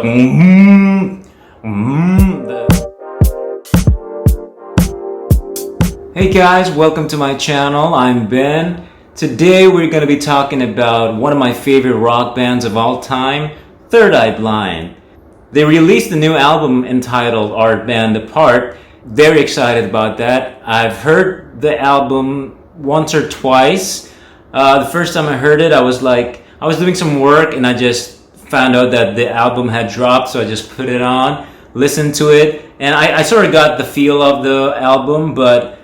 Hey guys, welcome to my channel. I'm Ben. Today we're going to be talking about one of my favorite rock bands of all time, Third Eye Blind. They released a new album entitled Our Band Apart. Very excited about that. I've heard the album once or twice. The first time I heard it, I was doing some work and I just found out that the album had dropped, so I just put it on, listened to it, and I sort of got the feel of the album, but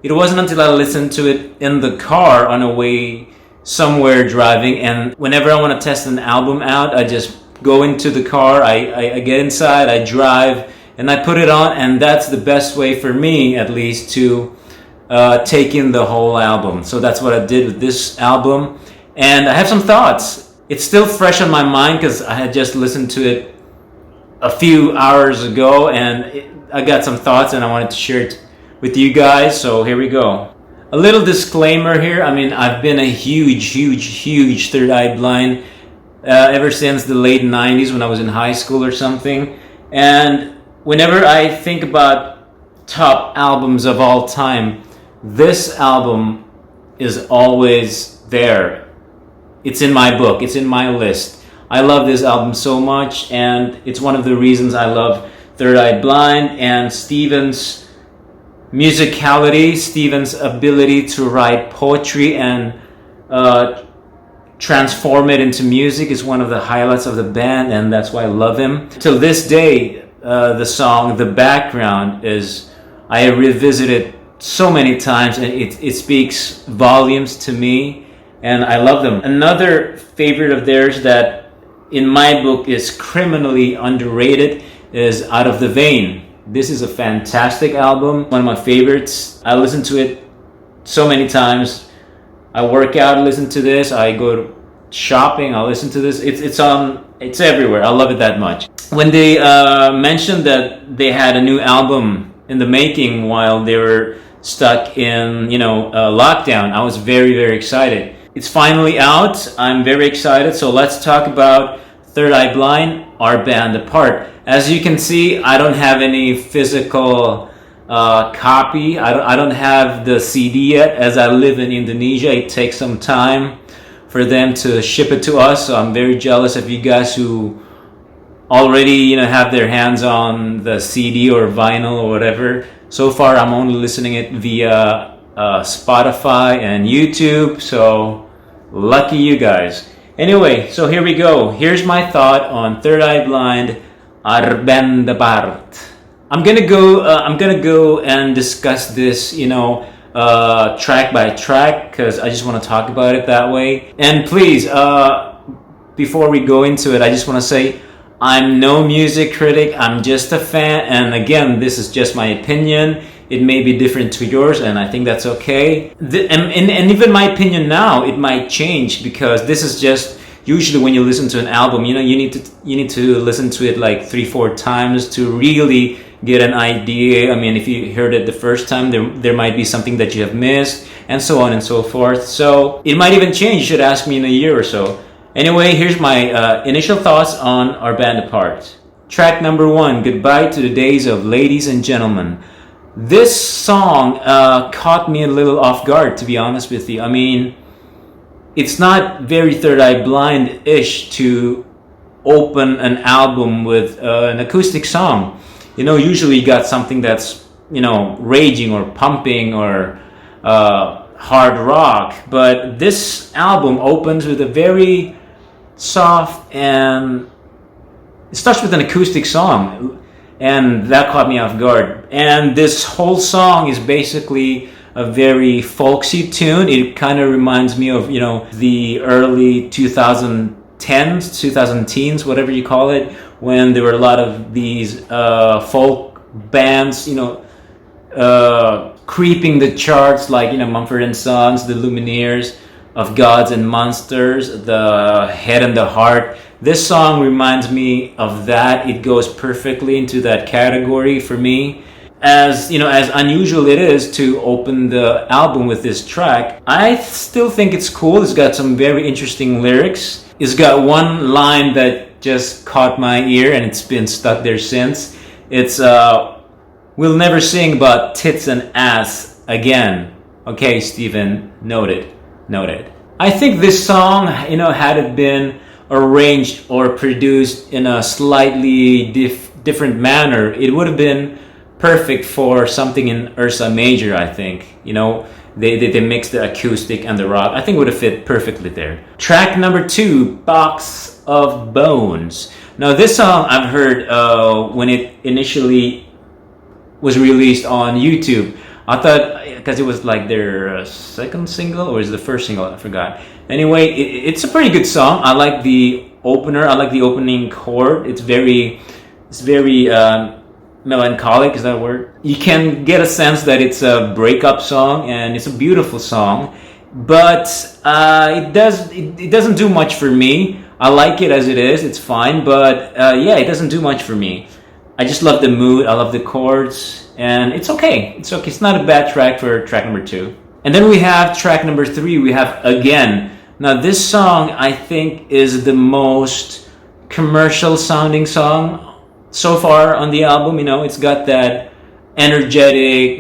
it wasn't until I listened to it in the car on a way somewhere driving, and whenever I want to test an album out, I just go into the car, I get inside, I drive, and I put it on, and that's the best way for me, at least, to take in the whole album. So that's what I did with this album, and I have some thoughts. It's still fresh on my mind because I had just listened to it a few hours ago, and I got some thoughts and I wanted to share it with you guys, so here we go. A little disclaimer here. I mean, I've been a huge Third Eye Blind ever since the late 90s when I was in high school or something, and whenever I think about top albums of all time, this album is always there. It's in my book, it's in my list. I love this album so much, and it's one of the reasons I love Third Eye Blind and Steven's musicality, Steven's ability to write poetry and transform it into music is one of the highlights of the band, and that's why I love him. Till this day, the song, The Background, I revisit it so many times, and it speaks volumes to me, and I love them. Another favorite of theirs that in my book is criminally underrated is Out of the Vein. This is a fantastic album, one of my favorites. I listen to it so many times. I work out, listen to this. I go shopping, I listen to this. It's everywhere. I love it that much. When they mentioned that they had a new album in the making while they were stuck in lockdown, I was very excited. It's finally out. I'm very excited. So let's talk about Third Eye Blind, Our Band Apart. As you can see, I don't have any physical copy. I don't have the CD yet. As I live in Indonesia, it takes some time for them to ship it to us. So I'm very jealous of you guys who already have their hands on the CD or vinyl or whatever. So far, I'm only listening it via Spotify and YouTube. So lucky you guys. Anyway, so here we go. Here's my thought on Third Eye Blind, Our Band Apart. I'm gonna go and discuss this, track by track, because I just want to talk about it that way. And please, before we go into it, I just want to say I'm no music critic. I'm just a fan, and again, this is just my opinion. It may be different to yours, and I think that's okay. And even my opinion now, it might change, because this is just usually when you listen to an album, you need to listen to it like 3-4 times to really get an idea. I mean, if you heard it the first time, there might be something that you have missed, and so on and so forth. So it might even change. You should ask me in a year or so. Anyway, here's my initial thoughts on Our Band Apart. Track number 1, Goodbye to the Days of Ladies and Gentlemen. This song caught me a little off guard, to be honest with you. I mean, it's not very Third Eye Blind-ish to open an album with an acoustic song. Usually you got something that's, raging or pumping or hard rock. But this album opens with a very soft, and it starts with an acoustic song. And that caught me off guard. And this whole song is basically a very folksy tune. It kind of reminds me of, the early 2010s, 2010s, whatever you call it, when there were a lot of these folk bands, creeping the charts, like, Mumford & Sons, the Lumineers, Of Gods and Monsters, The Head and the Heart. This song reminds me of that. It goes perfectly into that category for me. As unusual it is to open the album with this track, I still think it's cool. It's got some very interesting lyrics. It's got one line that that just caught my ear and it's been stuck there since. It's We'll Never Sing About Tits and Ass Again. Okay, Steven, noted. I think this song, had it been arranged or produced in a slightly different manner, it would have been perfect for something in Ursa Major, I think. They mixed the acoustic and the rock. I think it would have fit perfectly there. Track number 2, Box of Bones. Now this song I've heard when it initially was released on YouTube. I thought, because it was like their second single, or is it the first single? I forgot. Anyway, it's a pretty good song. I like the opener. I like the opening chord. It's very melancholic. Is that a word? You can get a sense that it's a breakup song, and it's a beautiful song. But it doesn't do much for me. I like it as it is. It's fine, but it doesn't do much for me. I just love the mood. I love the chords, and it's okay. It's okay. It's not a bad track for track number 2. And then we have track number 3. We have Again. Now this song, I think, is the most commercial sounding song so far on the album. It's got that energetic,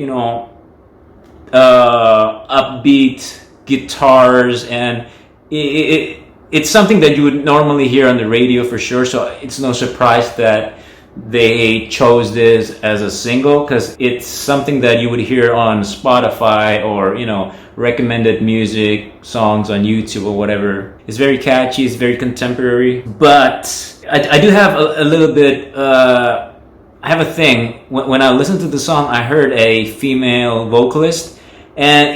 upbeat guitars, and it's something that you would normally hear on the radio for sure. So it's no surprise that they chose this as a single, because it's something that you would hear on Spotify or recommended music songs on YouTube or whatever. It's very catchy, it's very contemporary, but I do have a little bit I have a thing. When I listened to the song, I heard a female vocalist, and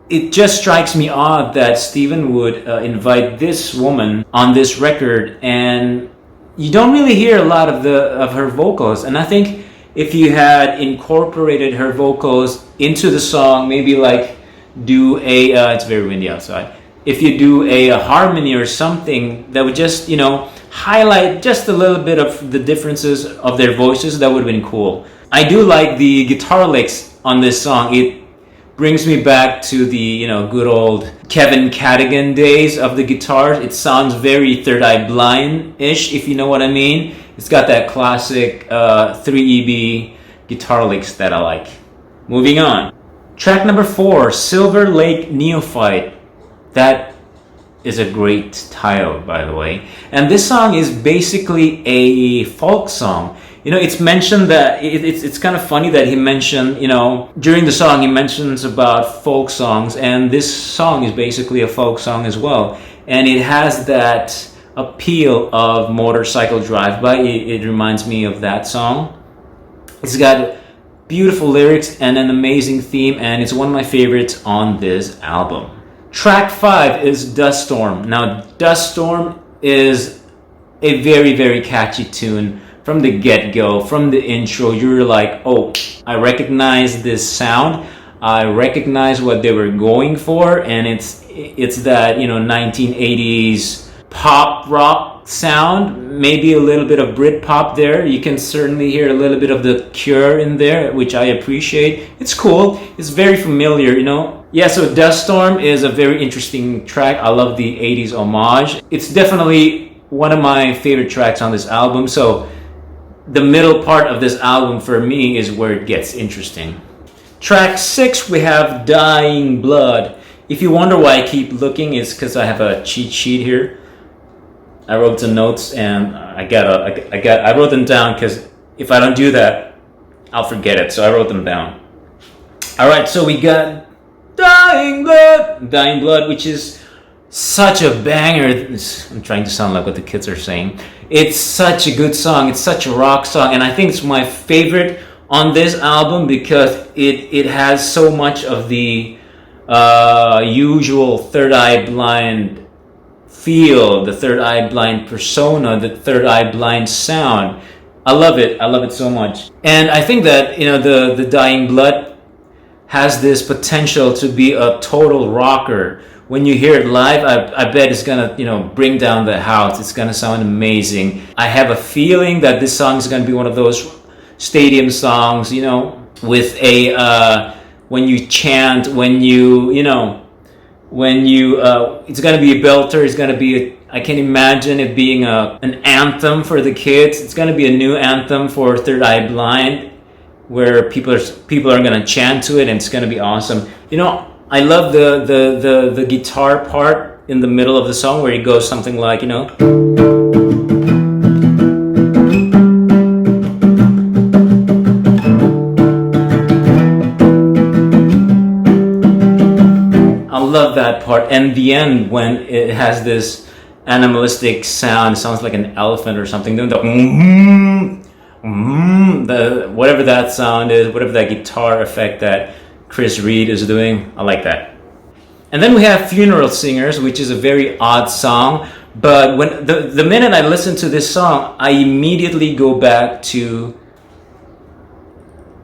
it just strikes me odd that Steven would invite this woman on this record, and you don't really hear a lot of her vocals. And I think if you had incorporated her vocals into the song, maybe like do it's very windy outside. If you do a harmony or something that would just highlight just a little bit of the differences of their voices, that would have been cool. I do like the guitar licks on this song. It brings me back to the good old Kevin Cadigan days of the guitars. It sounds very Third Eye Blind-ish, if you know what I mean. It's got that classic 3EB guitar licks that I like. Moving on. Track number 4, Silver Lake Neophyte. That is a great title, by the way. And this song is basically a folk song. It's mentioned that it's kind of funny that he mentioned, during the song he mentions about folk songs, and this song is basically a folk song as well. And it has that appeal of Motorcycle Drive-By. It reminds me of that song. It's got beautiful lyrics and an amazing theme, and it's one of my favorites on this album. Track 5 is Dust Storm. Now, Dust Storm is a very, very catchy tune. From the get-go, from the intro, you're like, oh, I recognize this sound. I recognize what they were going for, and it's that 1980s pop rock sound, maybe a little bit of Britpop there. You can certainly hear a little bit of The Cure in there, which I appreciate. It's cool. It's very familiar, Yeah, so Dust Storm is a very interesting track. I love the 80s homage. It's definitely one of my favorite tracks on this album. So the middle part of this album for me is where it gets interesting. Track 6, we have Dying Blood. If you wonder why I keep looking, it's because I have a cheat sheet here. I wrote some notes, and I wrote them down, because if I don't do that, I'll forget it. So I wrote them down. All right, so we got Dying Blood, which is such a banger. I'm trying to sound like what the kids are saying. It's such a good song. It's such a rock song, and I think it's my favorite on this album because it has so much of the usual Third Eye Blind feel, the Third Eye Blind persona, the Third Eye Blind sound. I love it. I love it so much. And I think that the Dying Blood has this potential to be a total rocker. When you hear it live, I bet it's gonna, bring down the house. It's gonna sound amazing. I have a feeling that this song is gonna be one of those stadium songs, with a when you chant, it's gonna be a belter. It's gonna be I can imagine it being an anthem for the kids. It's going to be a new anthem for Third Eye Blind, where people are going to chant to it, and it's going to be awesome. You know, I love the guitar part in the middle of the song where it goes something like, you know, I love that part. And the end, when it has this animalistic sound, sounds like an elephant or something. Then the whatever that sound is, whatever that guitar effect that Chris Reed is doing, I like that. And then we have Funeral Singers, which is a very odd song. But when the minute I listen to this song, I immediately go back to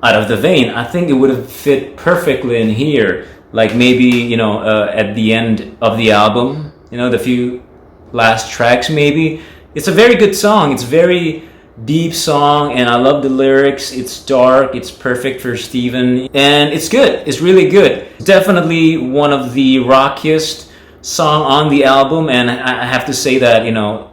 Out of the Vein. I think it would have fit perfectly in here. Like maybe, you know, at the end of the album, you know, the few last tracks maybe. It's a very good song. It's a very deep song, and I love the lyrics. It's dark. It's perfect for Steven, and it's good. It's really good. Definitely one of the rockiest song on the album, and I have to say that, you know,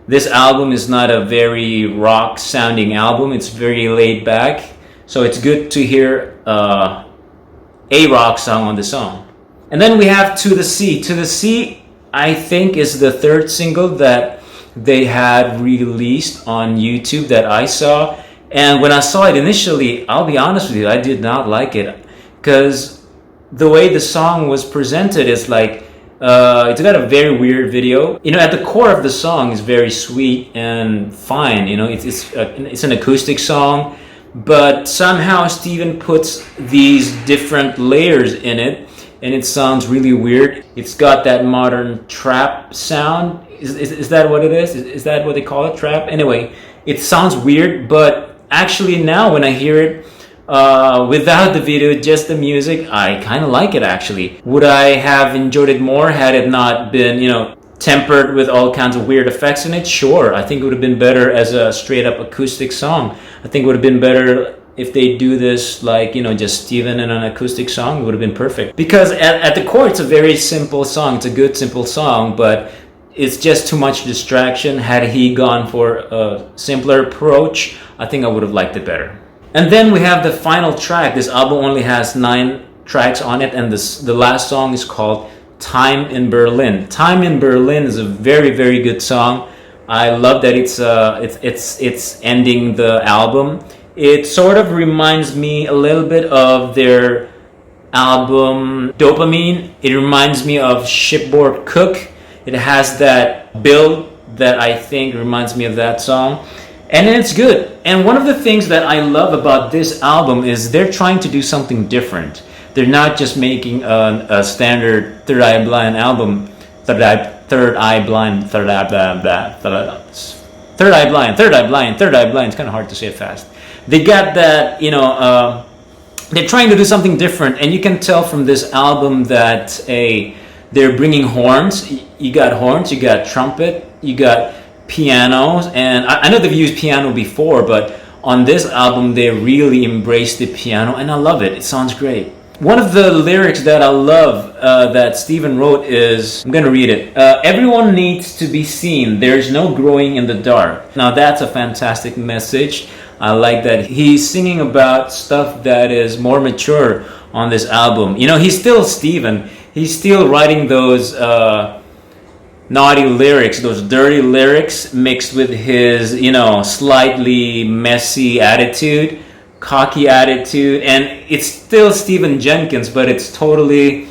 this album is not a very rock sounding album. It's very laid back, so it's good to hear a rock song on the song. And then we have To the Sea. To the Sea, I think, is the third single that they had released on YouTube that I saw. And when I saw it initially, I'll be honest with you, I did not like it, because the way the song was presented is like, it's got a very weird video. You know, at the core of the song is very sweet and fine. You know, it's an acoustic song, but somehow Steven puts these different layers in it, and it sounds really weird. It's got that modern trap sound. Is that what it is? Is that what they call it? Trap? Anyway, it sounds weird, but actually now when I hear it, without the video, just the music, I kind of like it actually. Would I have enjoyed it more had it not been, you know, tempered with all kinds of weird effects in it? Sure, I think it would have been better as a straight up acoustic song. I think it would have been better if they do this like, you know, just Steven and an acoustic song. It would have been perfect. Because at the core, it's a very simple song. It's a good, simple song, but it's just too much distraction. Had he gone for a simpler approach, I think I would have liked it better. And then we have the final track. This album only has 9 tracks on it, and the last song is called Time in Berlin. Time in Berlin is a very, very good song. I love that it's ending the album. It sort of reminds me a little bit of their album Dopamine. It reminds me of Shipboard Cook. It has that build that I think reminds me of that song. And it's good. And one of the things that I love about this album is they're trying to do something different. They're not just making a standard Third Eye Blind album. Third Eye Blind. It's kind of hard to say it fast. They got that, you know, they're trying to do something different. And you can tell from this album that they're bringing horns. You got horns, you got trumpet, you got pianos. And I know they've used piano before, but on this album, they really embraced the piano. And I love it. It sounds great. One of the lyrics that I love that Steven wrote is, I'm going to read it. Everyone needs to be seen. There's no growing in the dark. Now that's a fantastic message. I like that he's singing about stuff that is more mature on this album. You know, he's still Steven. He's still writing those naughty lyrics, those dirty lyrics mixed with his, you know, slightly messy attitude, cocky attitude, and it's still Steven Jenkins, but it's totally,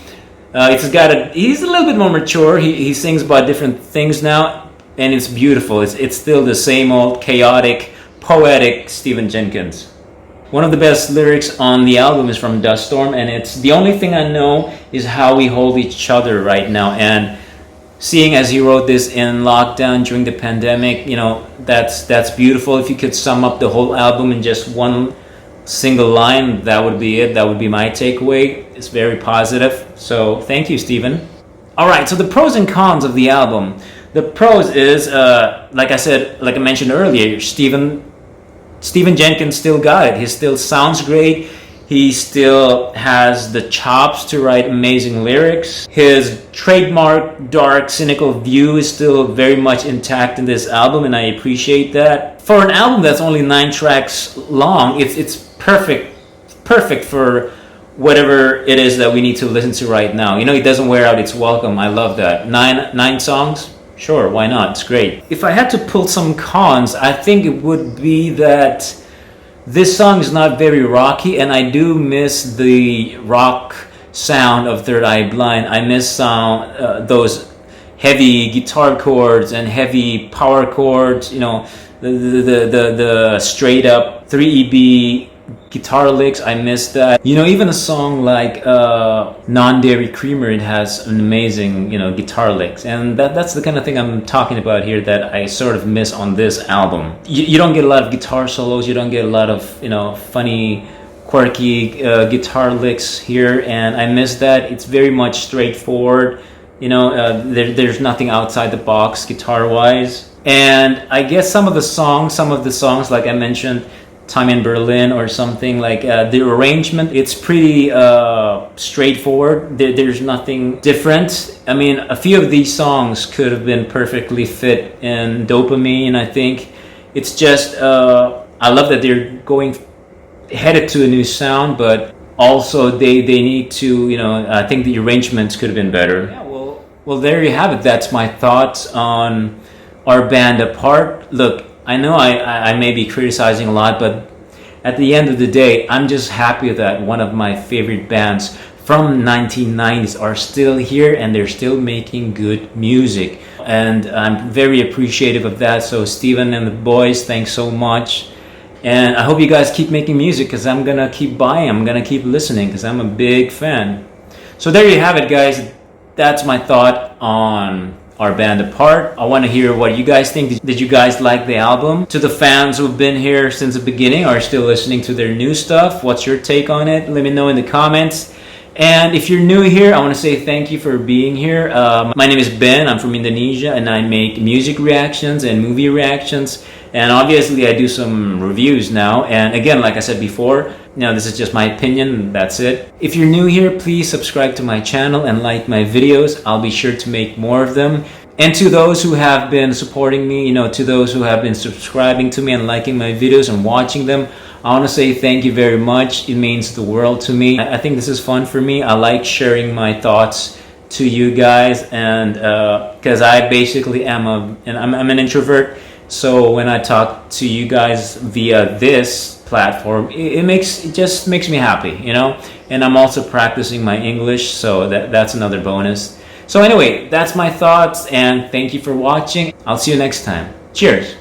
he's a little bit more mature. He sings about different things now, and it's beautiful. It's still the same old chaotic, poetic Steven Jenkins. One of the best lyrics on the album is from Dust Storm, and it's the only thing I know is how we hold each other right now. And seeing as he wrote this in lockdown during the pandemic, you know, that's beautiful. If you could sum up the whole album in just one single line, that would be it. That would be my takeaway. It's very positive. So thank you, Steven. All right, so the pros and cons of the album. The pros is, like I mentioned earlier, Steven Jenkins still got it. He still sounds great. He still has the chops to write amazing lyrics. His trademark dark, cynical view is still very much intact in this album, and I appreciate that. For an album that's only 9 tracks long, it's perfect for whatever it is that we need to listen to right now. You know, it doesn't wear out its welcome. I love that. Nine songs? Sure, why not? It's great. If I had to pull some cons, I think it would be that this song is not very rocky, and I do miss the rock sound of Third Eye Blind. I miss those heavy guitar chords and heavy power chords, you know, the straight up 3EB guitar licks. I miss that. You know, even a song like Non-Dairy Creamer, it has an amazing, you know, guitar licks, and that's the kind of thing I'm talking about here that I sort of miss on this album. You don't get a lot of guitar solos, you don't get a lot of, you know, funny, quirky guitar licks here, and I miss that. It's very much straightforward, you know. There's nothing outside the box guitar wise. And I guess some of the songs like I mentioned, Time in Berlin or something, like the arrangement, it's pretty straightforward. There's nothing different. I mean, a few of these songs could have been perfectly fit in Dopamine, I think. It's just I love that they're headed to a new sound, but also they need to, you know, I think the arrangements could have been better. Yeah, well there you have it. That's my thoughts on Our Band Apart. Look, I know I may be criticizing a lot, but at the end of the day, I'm just happy that one of my favorite bands from 1990s are still here and they're still making good music. And I'm very appreciative of that. So Steven and the boys, thanks so much. And I hope you guys keep making music, because I'm going to keep buying, I'm going to keep listening, because I'm a big fan. So there you have it, guys. That's my thought on Our Band Apart. I want to hear what you guys think. Did you guys like the album? To the fans who've been here since the beginning, are still listening to their new stuff, what's your take on it? Let me know in the comments. And if you're new here, I want to say thank you for being here. My name is Ben. I'm from Indonesia, and I make music reactions and movie reactions. And obviously, I do some reviews now. And again, like I said before, you know, this is just my opinion. That's it. If you're new here, please subscribe to my channel and like my videos. I'll be sure to make more of them. And to those who have been supporting me, you know, to those who have been subscribing to me and liking my videos and watching them, I want to say thank you very much. It means the world to me. I think this is fun for me. I like sharing my thoughts to you guys, and because I basically am I'm an introvert. So when I talk to you guys via this platform, it just makes me happy, you know. And I'm also practicing my English, so that's another bonus. So anyway, that's my thoughts, and thank you for watching. I'll see you next time. Cheers.